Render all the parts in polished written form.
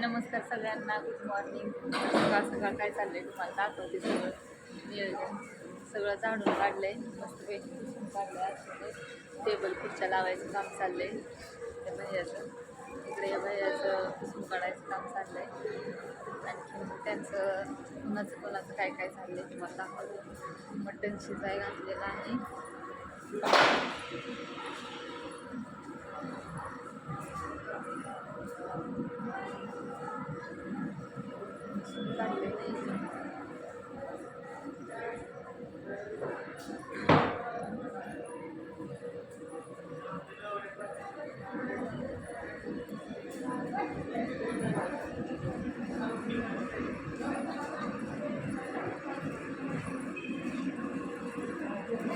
नमस्कार सगळ्यांना, good morning. सकाळ सकाळ काय चाललंय तुम्हाला दाखवते. सगळं नियोजन सगळं झाडून काढलंय, मस्तपैकी पुसून काढलंय. आतमध्ये टेबल खुर्च्या लावायचं काम चाललंय त्या भैयाचं. इकडे या भैयाचं पुसून काढायचं काम चाललंय. आणखी त्यांचं कोणाचं काय काय चाललंय तुम्हाला दाखवलं. मटण शिजाय घातलेलं आहे.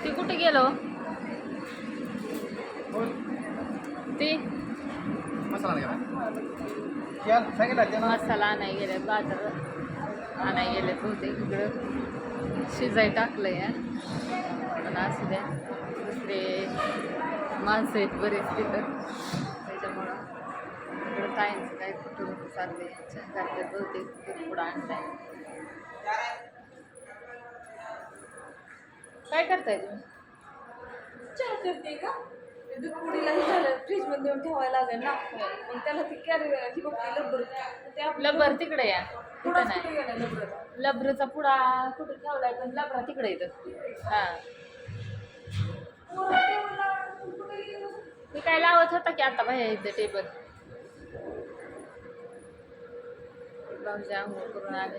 ते कुठे गेलो ते मसाला आणाय गेले, बाजार आणाय गेले बहुतेक. इकडं शिजाय टाकलंय. पण असू द्या, दुसरे माणसं आहेत बरेच तिथं, त्याच्यामुळं इकडं ताईंचं काय कुठं चाललंय. घरच्या बहुतेक ते पुढं आणलाय. काय करताय तुम्ही? चहा करते का? दूध पुडीलाही झालं, फ्रीज मध्ये देऊन ठेवायला लागेल ना. मग त्याला ती ही बघते लब्बर, ते आपलं लब्बर तिकडे या, पुढं तिथं कुठे गेलं लब्बर? नाही. लब्बरचा पुडा कुठे ठेवलाय, पण लबरा तिकडे येतं. हा, मी काय लावत होता की आता बाहेर इथं टेबल. भाऊजी आंघोळ करून आले.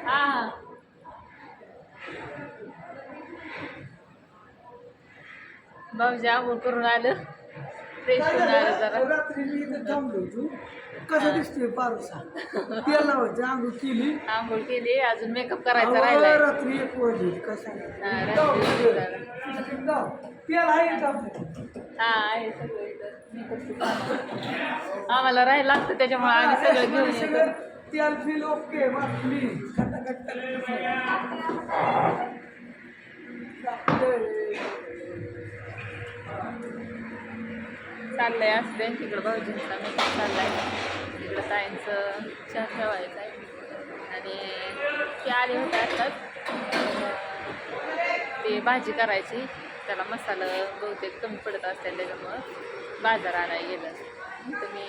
हा, भाऊजी आंघोळ करून आलं, फ्रेश होऊन आलं जरा. रात्री मी इथं थांबलो होतो. कसं दिसतोय पारसा त्याला होते आंघोळ केली. आंघोळ केली, अजून मेकअप करायचा राहिलाय. रात्री 1 वाजली. कसा त्याला आहे का? हा आहे सगळं इथं. मेकअपचं काम आम्हाला राहायला लागतं, त्याच्यामुळे आम्ही सगळं घेऊन येतो. तेल फील ओके बाटली चाललंय असते. तिकडं भाऊजींचा मेकअप चाललाय, तिकडं ताईंचं चहा ठेवायचं आहे. आणि ते आले होते आताच, ते भाजी करायची, त्याला मसाला बहुतेक कमी पडत असते, त्याच्यामुळं बाजार आणायला गेलं. तर मी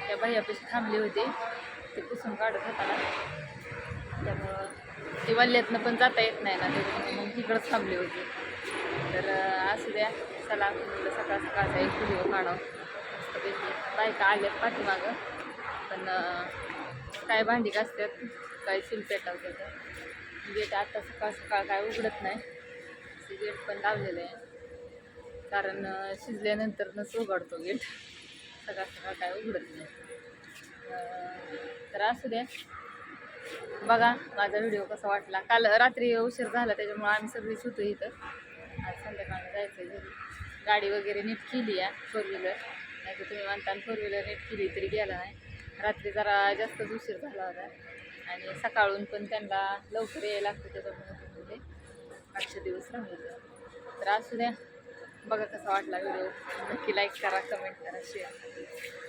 त्या भैयापाशी थांबले होते, ते पुसून काढत होता ना, त्यामुळं ती वल्ल्यातनं पण जाता येत नाही ना, त्याच्यामुळे मग तिकडंच थांबले होते. तर असू द्या, चला म्हटलं सकाळ सकाळचा एक व्हिडिओ काढावं. मस्तपैकी बायका आल्यात पाठीमागं, पण काय भांडी घासतात, काय चूल पेटवतात. गेट आता सकाळ सकाळ काय उघडत नाही, गेट पण लावलेलं आहे, कारण शिजल्यानंतरच उघडतो गेट. सकाळ सकाळ काय उघडत नाही. तर असू द्या, बघा माझा व्हिडिओ कसा वाटला. काल रात्री उशीर झाला, त्याच्यामुळे आम्ही सगळीच होतो इथं. आज संध्याकाळी जायचं घरी. गाडी वगैरे नीट केली आहे, 4 व्हीलर. नाही तर तुम्ही म्हणता 4 व्हीलर नीट केली तरी गेला नाही. रात्री जरा जास्तच उशीर झाला होता, आणि सकाळून पण त्यांना लवकर यायला लागतं, त्याच्यामुळे ते आजचे दिवस राहिलं. तर असू द्या, बघा कसा वाटला व्हिडिओ. नक्की लाईक करा, कमेंट करा, शेअर करा.